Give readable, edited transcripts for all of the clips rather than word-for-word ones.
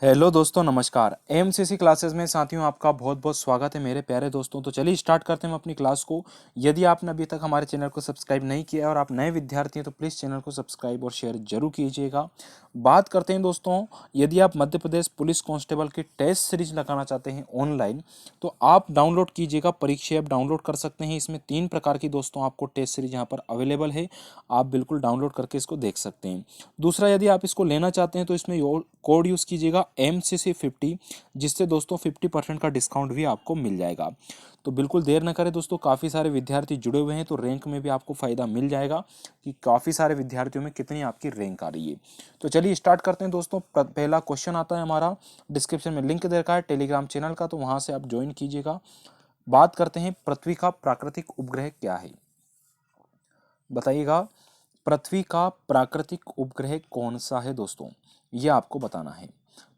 Hello दोस्तों, नमस्कार। MCC classes में साथियों आपका बहुत बहुत स्वागत है मेरे प्यारे दोस्तों। तो चलिए स्टार्ट करते हैं हम अपनी क्लास को। यदि आपने अभी तक हमारे चैनल को सब्सक्राइब नहीं किया और आप नए विद्यार्थी हैं तो प्लीज़ चैनल को सब्सक्राइब और शेयर जरूर कीजिएगा। बात करते हैं दोस्तों, यदि आप मध्य प्रदेश पुलिस कांस्टेबल की टेस्ट सीरीज लगाना चाहते हैं ऑनलाइन तो आप डाउनलोड कीजिएगा। परीक्षा ऐप डाउनलोड कर सकते हैं। इसमें 3 प्रकार की दोस्तों आपको टेस्ट सीरीज यहाँ पर अवेलेबल है। आप बिल्कुल डाउनलोड करके इसको देख सकते हैं। दूसरा, यदि आप इसको लेना चाहते हैं तो इसमें कोड यूज़ कीजिएगा MCC50, जिससे दोस्तों 50% का डिस्काउंट भी आपको मिल जाएगा। तो बिल्कुल देर न करें दोस्तों, काफ़ी सारे विद्यार्थी जुड़े हुए हैं तो रैंक में भी आपको फ़ायदा मिल जाएगा कि काफ़ी सारे विद्यार्थियों में कितनी आपकी रैंक आ रही है। तो चलिए स्टार्ट करते हैं दोस्तों। पहला क्वेश्चन आता है हमारा, डिस्क्रिप्शन में लिंक दे रखा है टेलीग्राम चैनल का, तो वहाँ से आप ज्वाइन कीजिएगा। बात करते हैं, पृथ्वी का प्राकृतिक उपग्रह क्या है? बताइएगा, पृथ्वी का प्राकृतिक उपग्रह कौन सा है दोस्तों? ये आपको बताना है।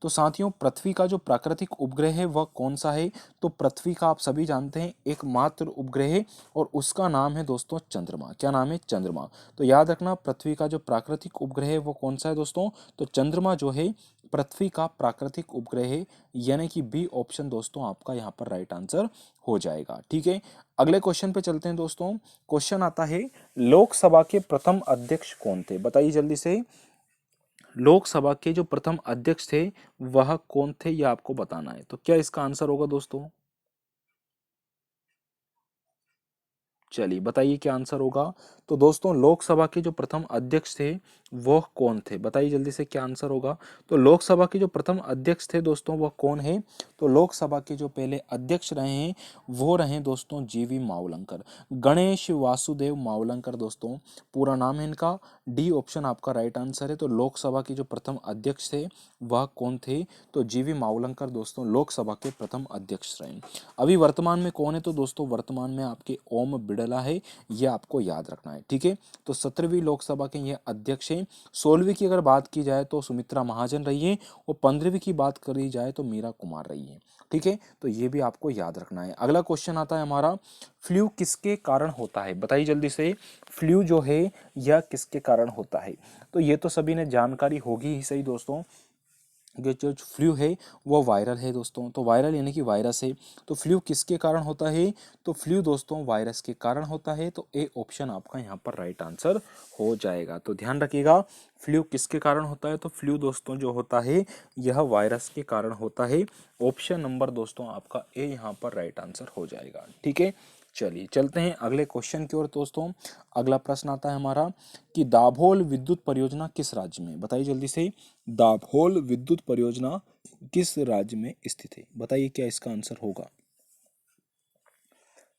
तो साथियों, पृथ्वी का जो प्राकृतिक उपग्रह है वह कौन सा है? तो पृथ्वी का आप सभी जानते हैं एकमात्र उपग्रह है और उसका नाम है दोस्तों चंद्रमा। क्या नाम है? चंद्रमा। तो याद रखना, पृथ्वी का जो प्राकृतिक उपग्रह है वो कौन सा है दोस्तों? तो चंद्रमा जो है पृथ्वी का प्राकृतिक उपग्रह है, यानी कि बी ऑप्शन दोस्तों आपका यहाँ पर राइट आंसर हो जाएगा। ठीक है, अगले क्वेश्चन पे चलते हैं दोस्तों। क्वेश्चन आता है, लोकसभा के प्रथम अध्यक्ष कौन थे? बताइए जल्दी से। लोकसभा के जो प्रथम अध्यक्ष थे वह कौन थे, यह आपको बताना है। तो क्या इसका आंसर होगा दोस्तों? चलिए बताइए क्या आंसर होगा। तो दोस्तों, लोकसभा के जो प्रथम अध्यक्ष थे वह कौन थे? बताइए जल्दी से क्या आंसर होगा। तो लोकसभा के जो प्रथम अध्यक्ष थे दोस्तों वह कौन है? तो लोकसभा के जो पहले अध्यक्ष रहे हैं वो रहे दोस्तों जीवी मावलंकर, गणेश वासुदेव मावलंकर दोस्तों पूरा नाम है इनका। डी ऑप्शन आपका राइट आंसर है। तो लोकसभा के जो प्रथम अध्यक्ष थे वह कौन थे? तो जीवी मावलंकर दोस्तों लोकसभा के प्रथम अध्यक्ष रहे। अभी वर्तमान में कौन है? तो दोस्तों वर्तमान में आपके ओम बिड़ला है, ये आपको याद रखना है। ठीक है, तो 17वीं लोकसभा के ये अध्यक्ष हैं। 16वीं की अगर बात की जाए तो सुमित्रा महाजन रही है और 15वीं की बात करी जाए तो मीरा कुमार रही है। ठीक है, तो ये भी आपको याद रखना है। अगला क्वेश्चन आता है हमारा, फ्लू किसके कारण होता है? बताइए जल्दी से, फ्लू जो है यह किसके कारण होता है? तो ये तो सभी ने जानकारी होगी ही सही दोस्तों। ये जो फ्लू है वो वायरल है दोस्तों। तो वायरल यानी कि वायरस है। तो फ्लू किसके कारण होता है? तो फ्लू दोस्तों वायरस के कारण होता है। तो ए ऑप्शन आपका यहाँ पर राइट आंसर हो जाएगा। तो ध्यान रखिएगा, फ्लू किसके कारण होता है? तो फ्लू दोस्तों जो होता है यह वायरस के कारण होता है। ऑप्शन नंबर दोस्तों आपका ए यहाँ पर राइट आंसर हो जाएगा। ठीक है, चलिए चलते हैं अगले क्वेश्चन की ओर दोस्तों। अगला प्रश्न आता है हमारा कि दाभोल विद्युत परियोजना किस राज्य में? बताइए जल्दी से, दाभोल विद्युत परियोजना किस राज्य में स्थित है? बताइए क्या इसका आंसर होगा।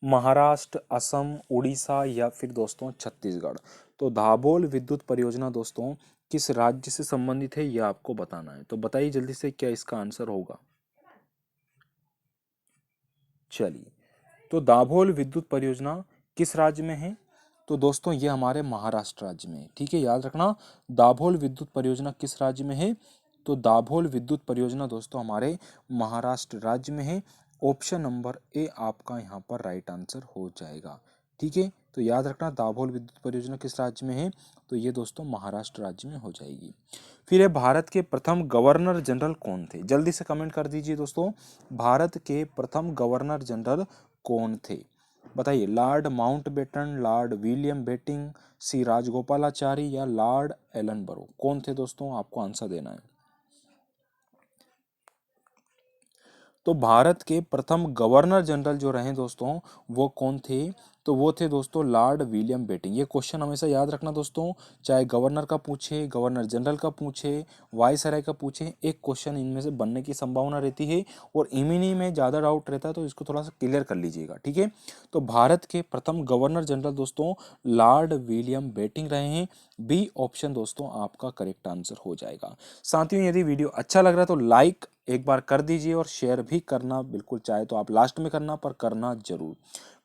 महाराष्ट्र, असम, उड़ीसा या फिर दोस्तों छत्तीसगढ़। तो दाभोल विद्युत परियोजना दोस्तों किस राज्य से संबंधित है यह आपको बताना है। तो बताइए जल्दी से क्या इसका आंसर होगा। चलिए, तो दाभोल विद्युत परियोजना किस राज्य में है? तो दोस्तों ये हमारे महाराष्ट्र राज्य में है। ठीक है, याद रखना, दाभोल विद्युत परियोजना किस राज्य में है? तो दाभोल विद्युत परियोजना दोस्तों हमारे महाराष्ट्र राज्य में है। ऑप्शन नंबर ए आपका यहाँ पर राइट आंसर हो जाएगा। ठीक है, तो याद रखना, दाभोल विद्युत परियोजना किस राज्य में है? तो ये दोस्तों महाराष्ट्र राज्य में हो जाएगी। फिर है, भारत के प्रथम गवर्नर जनरल कौन थे? जल्दी से कमेंट कर दीजिए दोस्तों, भारत के प्रथम गवर्नर जनरल कौन थे? बताइए, Lord Mountbatten, Lord William Bentinck, C Rajagopalachari या लॉर्ड एलन बरो, कौन थे दोस्तों? आपको आंसर देना है। तो भारत के प्रथम गवर्नर जनरल जो रहे दोस्तों वो कौन थे? तो वो थे दोस्तों लॉर्ड विलियम बेटिंग। ये क्वेश्चन हमेशा याद रखना दोस्तों, चाहे गवर्नर का पूछे, गवर्नर जनरल का पूछे, वायसराय का पूछे, एक क्वेश्चन इनमें से बनने की संभावना रहती है और इन्हीं में ज़्यादा डाउट रहता है, तो इसको थोड़ा सा क्लियर कर लीजिएगा। ठीक है, तो भारत के प्रथम गवर्नर जनरल दोस्तों लॉर्ड विलियम बेटिंग रहे हैं। बी ऑप्शन दोस्तों आपका करेक्ट आंसर हो जाएगा। साथियों, यदि वीडियो अच्छा लग रहा है तो लाइक एक बार कर दीजिए और शेयर भी करना बिल्कुल, चाहे तो आप लास्ट में करना पर करना जरूर।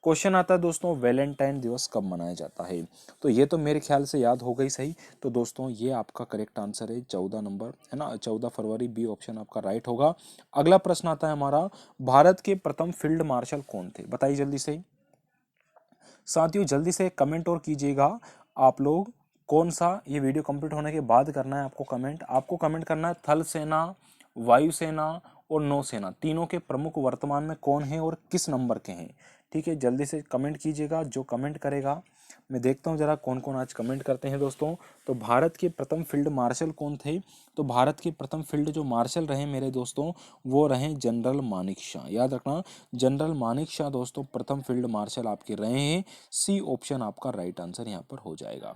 क्वेश्चन आता है दोस्तों, वैलेंटाइन दिवस कब मनाया जाता है? तो ये तो मेरे ख्याल से याद हो गई सही। तो दोस्तों ये आपका करेक्ट आंसर है, 14 नंबर है ना, 14 फरवरी। बी ऑप्शन आपका राइट होगा। अगला प्रश्न आता है हमारा, भारत के प्रथम फील्ड मार्शल कौन थे? बताइए जल्दी से। साथियों जल्दी से कमेंट और कीजिएगा आप लोग, कौन सा, ये वीडियो कंप्लीट होने के बाद करना है आपको कमेंट। आपको कमेंट करना है थल सेना, वायुसेना और नौसेना तीनों के प्रमुख वर्तमान में कौन है और किस नंबर के हैं। ठीक है, जल्दी से कमेंट कीजिएगा, जो कमेंट करेगा मैं देखता हूँ जरा कौन कौन आज कमेंट करते हैं दोस्तों। तो भारत के प्रथम फील्ड मार्शल कौन थे, तो भारत के प्रथम फील्ड जो मार्शल रहे मेरे दोस्तों वो रहे जनरल मानिक शाह। याद रखना, जनरल मानिक शाह दोस्तों प्रथम फील्ड मार्शल आपके रहे हैं। सी ऑप्शन आपका राइट आंसर यहाँ पर हो जाएगा।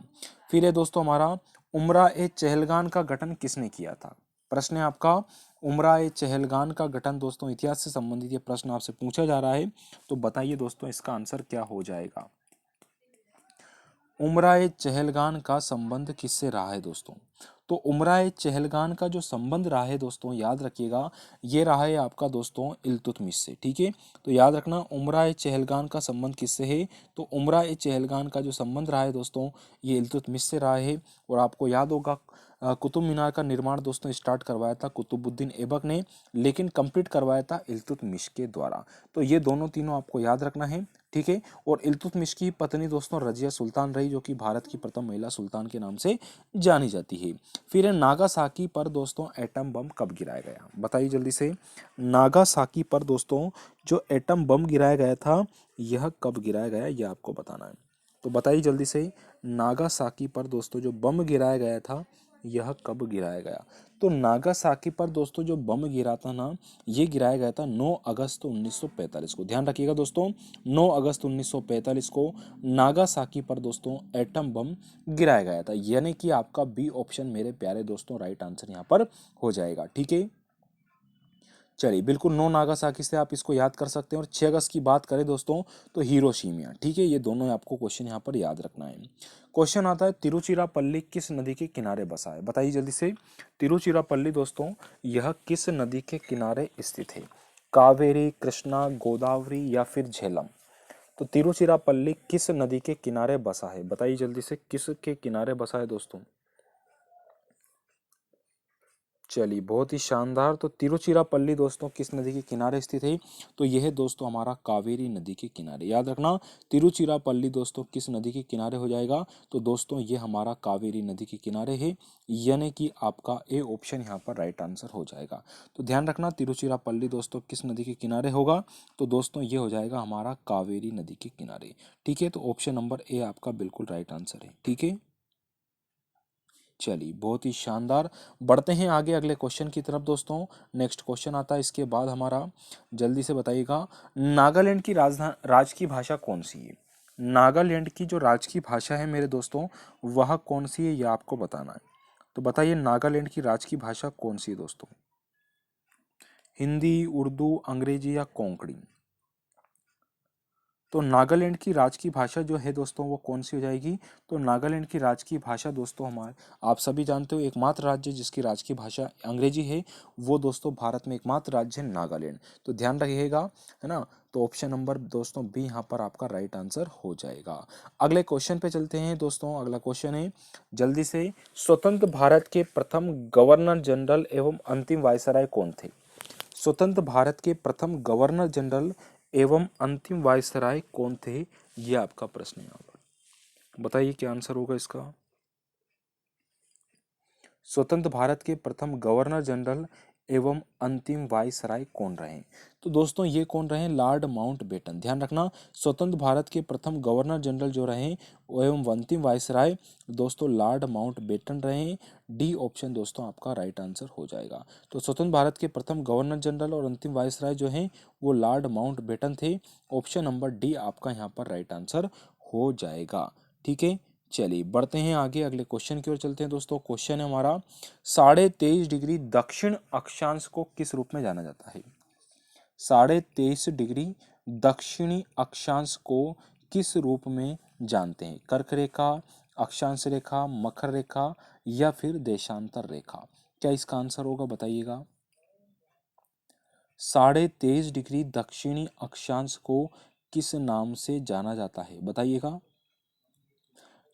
फिर है दोस्तों हमारा, उमरा ए चहलगान का गठन किसने किया था। प्रश्न है आपका, उमरा ए चहलगान का गठन दोस्तों इतिहास से संबंधित ये प्रश्न आपसे पूछा जा रहा है। तो बताइए दोस्तों इसका आंसर क्या हो जाएगा। उमराए चहलगान का संबंध किससे रहा है दोस्तों, तो उमराए चहलगान का जो संबंध रहा है दोस्तों याद रखिएगा, ये रहा है आपका दोस्तों इल्तुतमिश से। ठीक है, तो याद रखना उमराए चहलगान का संबंध किससे है, तो उमराए चहलगान का जो संबंध रहा है दोस्तों ये इल्तुतमिश से रहा है। और आपको याद होगा कुतुब मीनार का निर्माण दोस्तों स्टार्ट करवाया था कुतुबुद्दीन ऐबक ने, लेकिन कंप्लीट करवाया था इल्तुतमिश के द्वारा। तो ये दोनों तीनों आपको याद रखना है। ठीक है, और इल्तुतमिश की पत्नी दोस्तों रजिया सुल्तान रही, जो कि भारत की प्रथम महिला सुल्तान के नाम से जानी जाती है। फिर है नागासाकी पर दोस्तों एटम बम कब गिराया गया, बताइए जल्दी से। नागासाकी पर दोस्तों जो एटम बम गिराया गया था यह कब गिराया गया यह आपको बताना है। तो बताइए जल्दी से, नागासाकी पर दोस्तों जो बम गिराया गया था यह कब गिराया गया। तो नागासाकी पर दोस्तों जो बम गिरा था ना, ये गिराया गया था 9 अगस्त 1945 को। ध्यान रखिएगा दोस्तों, 9 अगस्त 1945 को नागासाकी पर दोस्तों एटम बम गिराया गया था। यानी कि आपका बी ऑप्शन मेरे प्यारे दोस्तों राइट आंसर यहाँ पर हो जाएगा। ठीक है, चलिए बिल्कुल 9 नागासाकी से आप इसको याद कर सकते हैं। और 6 अगस्त की बात करें दोस्तों तो हिरोशिमा। ठीक है, ये दोनों आपको क्वेश्चन यहाँ पर याद रखना है। क्वेश्चन आता है, तिरुचिरापल्ली किस नदी के किनारे बसा है, बताइए जल्दी से। तिरुचिरापल्ली दोस्तों यह किस नदी के किनारे स्थित है, कावेरी, कृष्णा, गोदावरी या फिर झेलम। तो तिरुचिरापल्ली किस नदी के किनारे बसा है, बताइए जल्दी से, किस के किनारे बसा है दोस्तों। चलिए बहुत ही शानदार। तो तिरुचिरापल्ली दोस्तों किस नदी के किनारे स्थित है, तो यह है दोस्तों हमारा कावेरी नदी के किनारे। याद रखना, तिरुचिरापल्ली दोस्तों किस नदी के किनारे हो जाएगा, तो दोस्तों ये हमारा कावेरी नदी के किनारे है। यानी कि आपका ए ऑप्शन यहाँ पर राइट आंसर हो जाएगा। तो ध्यान रखना तिरुचिरापल्ली दोस्तों किस नदी के किनारे होगा, तो दोस्तों ये हो जाएगा हमारा कावेरी नदी के किनारे। ठीक है, तो ऑप्शन नंबर ए आपका बिल्कुल राइट आंसर है। ठीक है, चलिए बहुत ही शानदार। बढ़ते हैं आगे अगले क्वेश्चन की तरफ दोस्तों। नेक्स्ट क्वेश्चन आता है इसके बाद हमारा, जल्दी से बताइएगा, नागालैंड की राजधानी राज की भाषा कौन सी है। नागालैंड की जो राज की भाषा है मेरे दोस्तों वह कौन सी है यह आपको बताना है। तो बताइए नागालैंड की राज की भाषा कौन सी है दोस्तों, हिंदी, उर्दू, अंग्रेजी या कोंकणी। तो नागालैंड की राज की भाषा जो है दोस्तों वो कौन सी हो जाएगी, तो नागालैंड की राज की भाषा दोस्तों हमारे, आप सभी जानते हो एकमात्र राज्य जिसकी राज की भाषा अंग्रेजी है वो दोस्तों भारत में एकमात्र राज्य है नागालैंड। तो ध्यान रखिएगा, है ना। तो ऑप्शन नंबर दोस्तों बी यहाँ पर आपका राइट आंसर हो जाएगा। अगले क्वेश्चन पे चलते हैं दोस्तों। अगला क्वेश्चन है, जल्दी से, स्वतंत्र भारत के प्रथम गवर्नर जनरल एवं अंतिम वायसराय कौन थे। स्वतंत्र भारत के प्रथम गवर्नर जनरल एवं अंतिम वायसराय कौन थे, ये आपका प्रश्न है यहाँ पर। बताइए क्या आंसर होगा इसका। स्वतंत्र भारत के प्रथम गवर्नर जनरल एवं अंतिम वायसराय कौन रहे, तो दोस्तों ये कौन रहे, लॉर्ड माउंटबेटन। ध्यान रखना, स्वतंत्र भारत के प्रथम गवर्नर जनरल जो रहे एवं अंतिम वायसराय दोस्तों लॉर्ड माउंटबेटन रहे। डी ऑप्शन दोस्तों आपका राइट आंसर हो जाएगा। तो स्वतंत्र भारत के प्रथम गवर्नर जनरल और अंतिम वायसराय जो हैं वो लॉर्ड माउंटबेटन थे। ऑप्शन नंबर डी आपका यहाँ पर राइट आंसर हो जाएगा। ठीक है, चलिए बढ़ते हैं आगे अगले क्वेश्चन की ओर चलते हैं दोस्तों। क्वेश्चन है हमारा, 23.5 डिग्री दक्षिण अक्षांश को किस रूप में जाना जाता है। 23.5 डिग्री दक्षिणी अक्षांश को किस रूप में जानते हैं, कर्क रेखा, अक्षांश रेखा, मकर रेखा या फिर देशांतर रेखा। क्या इसका आंसर होगा बताइएगा। 23.5 डिग्री दक्षिणी अक्षांश को किस नाम से जाना जाता है बताइएगा।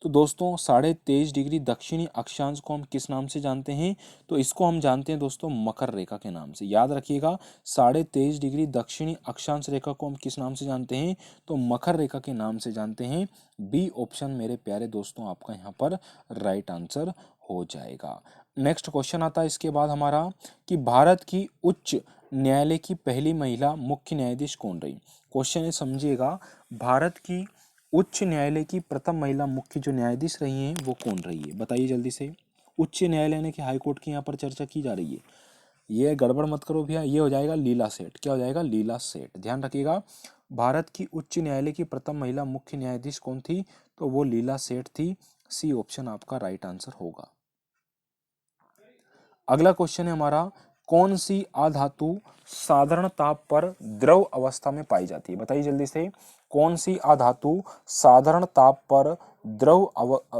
तो दोस्तों 23.5 डिग्री दक्षिणी अक्षांश को हम किस नाम से जानते हैं, तो इसको हम जानते हैं दोस्तों मकर रेखा के नाम से। याद रखिएगा, 23.5 डिग्री दक्षिणी अक्षांश रेखा को हम किस नाम से जानते हैं, तो मकर रेखा के नाम से जानते हैं। बी ऑप्शन मेरे प्यारे दोस्तों आपका यहाँ पर राइट आंसर हो जाएगा। नेक्स्ट क्वेश्चन आता है इसके बाद हमारा कि भारत की उच्च न्यायालय की पहली महिला मुख्य न्यायाधीश कौन रही। क्वेश्चन है, समझिएगा, भारत की उच्च न्यायालय की प्रथम महिला मुख्य जो न्यायाधीश रही हैं वो कौन रही है, बताइए जल्दी से। उच्च न्यायालय यानी कि हाईकोर्ट की यहाँ पर चर्चा की जा रही है। ये गड़बड़ मत करो भैया, ये हो जाएगा लीला सेठ। क्या हो जाएगा? लीला सेठ। ध्यान रखिएगा, भारत की उच्च न्यायालय की प्रथम महिला मुख्य न्यायाधीश कौन थी? तो वो लीला सेठ थी। सी ऑप्शन आपका राइट आंसर होगा। अगला क्वेश्चन है हमारा, कौन सी अधातु साधारण ताप पर द्रव अवस्था में पाई जाती है, बताइए जल्दी से। कौन सी अधातु साधारण ताप पर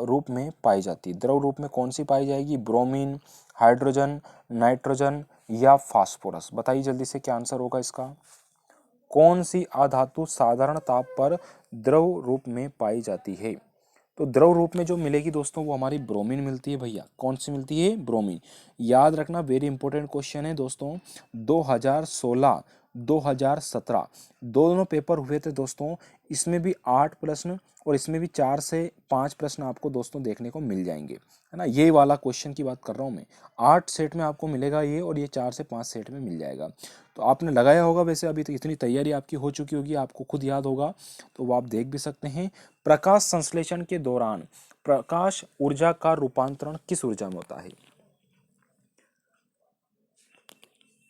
रूप में पाई जाती है? द्रव रूप में कौन सी पाई जाएगी? ब्रोमीन, हाइड्रोजन, नाइट्रोजन या फास्फोरस, बताइए जल्दी से क्या आंसर होगा इसका। कौन सी अधातु साधारण ताप पर द्रव रूप में पाई जाती है? तो द्रव रूप में जो मिलेगी दोस्तों वो हमारी ब्रोमीन मिलती है भैया। कौन सी मिलती है? ब्रोमीन। याद रखना, वेरी इंपॉर्टेंट क्वेश्चन है दोस्तों। 2016 2017 दोनों पेपर हुए थे दोस्तों। इसमें भी 8 प्रश्न और इसमें भी 4 से 5 प्रश्न आपको दोस्तों देखने को मिल जाएंगे, है ना। ये वाला क्वेश्चन की बात कर रहा हूँ मैं। 8 सेट में आपको मिलेगा ये, और ये 4 से 5 सेट में मिल जाएगा। तो आपने लगाया होगा वैसे, अभी तो इतनी तैयारी आपकी हो चुकी होगी, आपको खुद याद होगा, तो वो आप देख भी सकते हैं। प्रकाश संश्लेषण के दौरान प्रकाश ऊर्जा का रूपांतरण किस ऊर्जा में होता है?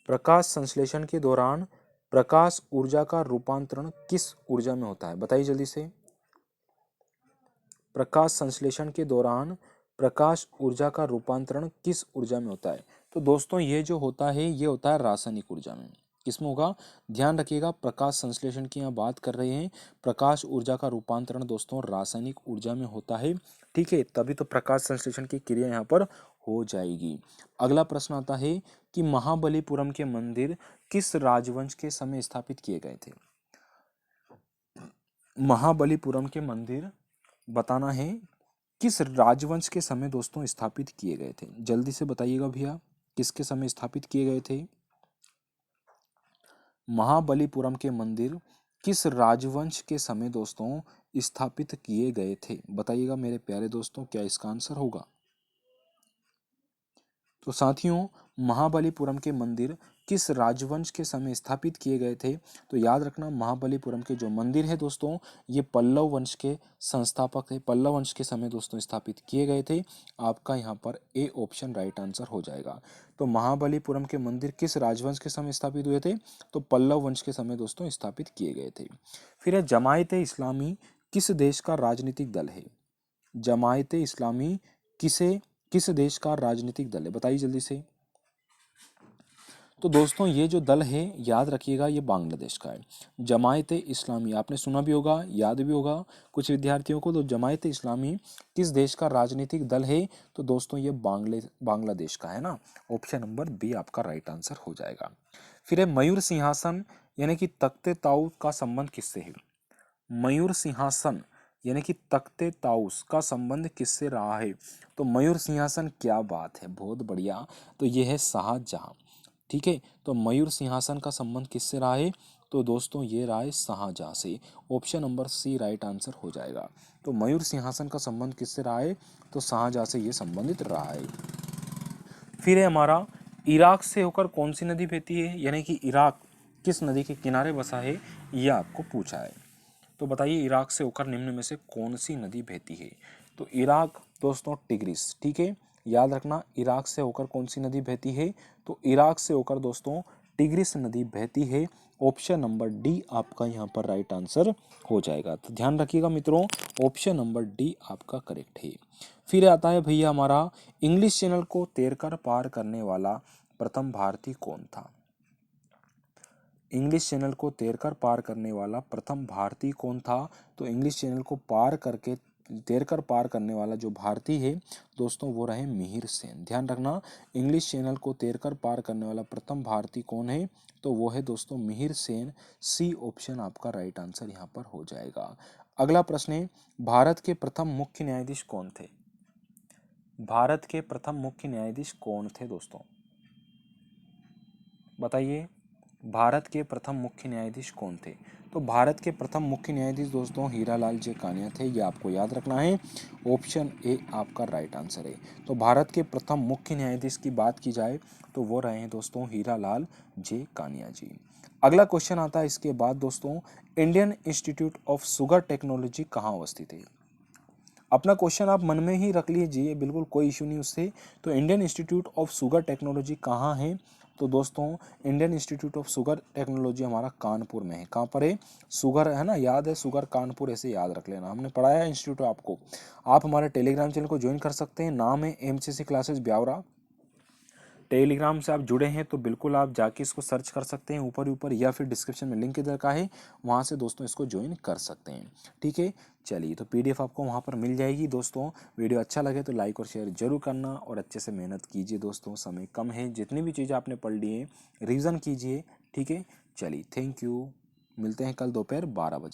प्रकाश संश्लेषण के दौरान प्रकाश ऊर्जा का रूपांतरण किस ऊर्जा में होता है, बताइए जल्दी से। प्रकाश संश्लेषण के दौरान प्रकाश ऊर्जा का रूपांतरण किस ऊर्जा में होता है? तो दोस्तों ये जो होता है ये होता है रासायनिक ऊर्जा में। किसमें होगा? ध्यान रखिएगा, प्रकाश संश्लेषण की यहाँ बात कर रहे हैं। प्रकाश ऊर्जा का रूपांतरण दोस्तों रासायनिक ऊर्जा में होता है, ठीक है। तभी तो प्रकाश संश्लेषण की क्रिया यहाँ पर हो जाएगी। अगला प्रश्न आता है कि महाबलीपुरम के मंदिर किस राजवंश के समय स्थापित किए गए थे? महाबलीपुरम के मंदिर बताना है किस राजवंश के समय दोस्तों स्थापित किए गए थे, जल्दी से बताइएगा भैया, किसके समय स्थापित किए गए थे? महाबलीपुरम के मंदिर किस राजवंश के समय दोस्तों स्थापित किए गए थे, बताइएगा मेरे प्यारे दोस्तों, क्या इसका आंसर होगा। तो साथियों, महाबलीपुरम के मंदिर किस राजवंश के समय स्थापित किए गए थे? तो याद रखना, महाबलीपुरम के जो मंदिर है दोस्तों ये पल्लव वंश के संस्थापक है, पल्लव वंश के समय दोस्तों स्थापित किए गए थे। आपका यहाँ पर ए ऑप्शन राइट आंसर हो जाएगा। तो महाबलीपुरम के मंदिर किस राजवंश के समय स्थापित हुए थे? तो पल्लव वंश के समय दोस्तों स्थापित किए गए थे। फिर है, जमायत इस्लामी किस देश का राजनीतिक दल है? जमायत इस्लामी किस देश का राजनीतिक दल है, बताइए जल्दी से। तो दोस्तों ये जो दल है याद रखिएगा ये बांग्लादेश का है। जमायत इस्लामी आपने सुना भी होगा, याद भी होगा कुछ विद्यार्थियों को। तो जमायत इस्लामी किस देश का राजनीतिक दल है? तो दोस्तों ये बांग्लादेश का है ना। ऑप्शन नंबर बी आपका राइट आंसर हो जाएगा। फिर है, मयूर सिंहासन यानी कि तख्ते ताऊ का संबंध किससे है? मयूर सिंहासन यानी कि तख्ते ताउस का संबंध किससे रहा है? तो मयूर सिंहासन, क्या बात है, बहुत बढ़िया। तो ये है शाहजहां, ठीक है। तो मयूर सिंहासन का संबंध किससे रहा है? तो दोस्तों ये रहा है शाहजहां से। Option number C right answer हो जाएगा। तो मयूर सिंहासन का संबंध किससे रहा है? तो शाहजहां से ये संबंधित रहा है। फिर है हमारा, इराक से होकर कौन सी नदी बहती है, यानी कि इराक किस नदी के किनारे बसा है, यह आपको पूछा है। तो बताइए इराक से होकर निम्न में से कौन सी नदी बहती है? तो इराक दोस्तों टिग्रिस, ठीक है। याद रखना, इराक से होकर कौन सी नदी बहती है? तो इराक से होकर दोस्तों टिग्रिस नदी बहती है। ऑप्शन नंबर डी आपका यहाँ पर राइट आंसर हो जाएगा। तो ध्यान रखिएगा मित्रों, ऑप्शन नंबर डी आपका करेक्ट है। फिर आता है भैया हमारा, इंग्लिश चैनल को तैरकर पार करने वाला प्रथम भारतीय कौन था? इंग्लिश चैनल को तैरकर पार करने वाला प्रथम भारतीय कौन था? तो इंग्लिश चैनल को तैरकर पार करने वाला जो भारतीय है दोस्तों वो रहे मिहिर सेन। ध्यान रखना, इंग्लिश चैनल को तैरकर पार करने वाला प्रथम भारतीय कौन है? तो वो है दोस्तों मिहिर सेन। सी ऑप्शन आपका राइट आंसर यहाँ पर हो जाएगा। अगला प्रश्न है, भारत के प्रथम मुख्य न्यायाधीश कौन थे? भारत के प्रथम मुख्य न्यायाधीश कौन थे दोस्तों, बताइए। भारत के प्रथम मुख्य न्यायाधीश कौन थे? तो भारत के प्रथम मुख्य न्यायाधीश दोस्तों हीरालाल जे कानिया थे, ये आपको याद रखना है। ऑप्शन ए आपका राइट आंसर है। तो भारत के प्रथम मुख्य न्यायाधीश की बात की जाए तो वो रहे हैं दोस्तों हीरालाल जे कानिया जी। अगला क्वेश्चन आता है इसके बाद दोस्तों, Indian institute of sugar technology कहाँ अवस्थित है? अपना क्वेश्चन आप मन में ही रख लीजिए, बिल्कुल कोई इशू नहीं उससे। तो Indian institute of sugar technology कहाँ है? तो दोस्तों Indian institute of sugar technology हमारा कानपुर में है। कहाँ पर है? शुगर है ना, याद है, शुगर कानपुर, ऐसे याद रख लेना, हमने पढ़ाया है इंस्टीट्यूट आपको। आप हमारे टेलीग्राम चैनल को ज्वाइन कर सकते हैं, नाम है एमसीसी क्लासेस ब्यावरा। टेलीग्राम से आप जुड़े हैं तो बिल्कुल आप जाके इसको सर्च कर सकते हैं ऊपर ऊपर, या फिर डिस्क्रिप्शन में लिंक इधर का है, वहाँ से दोस्तों इसको ज्वाइन कर सकते हैं। ठीक है, चलिए, तो पीडीएफ आपको वहाँ पर मिल जाएगी दोस्तों। वीडियो अच्छा लगे तो लाइक और शेयर जरूर करना, और अच्छे से मेहनत कीजिए दोस्तों, समय कम है, जितनी भी चीज़ें आपने पढ़ ली हैं रिविज़न कीजिए। ठीक है, चलिए, थैंक यू, मिलते हैं कल दोपहर 12 बजे।